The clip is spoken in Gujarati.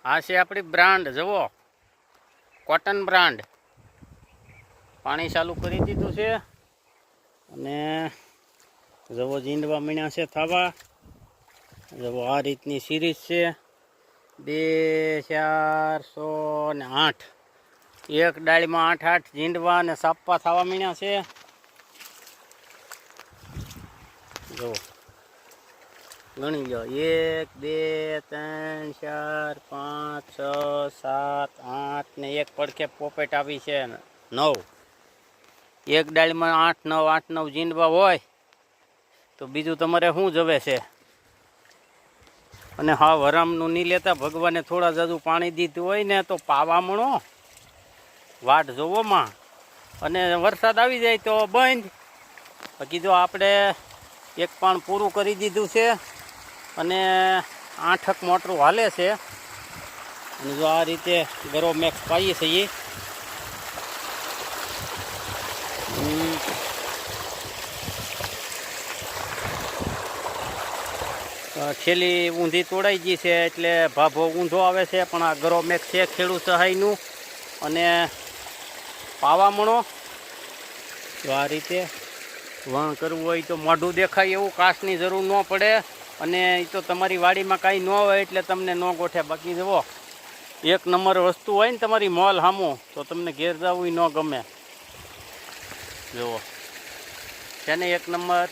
આ છે આપણી બ્રાન્ડ, જુઓ કોટન બ્રાન્ડ. પાણી ચાલુ કરી દીધું છે અને જુઓ જીંડવા મીણ્યા છે થવા. જુઓ આ રીતની સિરીઝ છે 2408. એક ડાળીમાં 8 જીંડવા અને સાપા થવા મીણ્યા છે. જુઓ ગણી લો 1 2 3 4 5 6 7 8 ને એક પડખે પોપેટ આવી છે 9. એક ડાળીમાં 8 9 જીંડવા હોય તો બીજું તમારે શું જવે છે. અને હા, વરામનું નહીં લેતા. ભગવાને થોડા જાજુ પાણી દીધું હોય ને તો પાવા મણો વાટ જોવોમાં, અને વરસાદ આવી જાય તો બંધ. બાકી જો આપણે એક પાણ પૂરું કરી દીધું છે અને 8 મોટરું હાલે છે. અને જો આ રીતે ગરો મેક્સ પાઈએ છીએ. છેલ્લી ઊંધી તોડાઈ ગઈ છે એટલે ભાભો ઊંધો આવે છે, પણ આ ગરો મેક છે ખેડૂત સહાયનું. અને પાવા મણો તો આ રીતે વણ કરવું હોય તો મોઢું દેખાય એવું કાચની જરૂર ન પડે. અને એ તો તમારી વાડીમાં કાંઈ ન હોય એટલે તમને ન ગોઠે. બાકી જુઓ એક નંબર વસ્તુ હોય ને તમારી મોલ સામું તો તમને ઘેર જવું ન ગમે. જુઓ છે ને એક નંબર.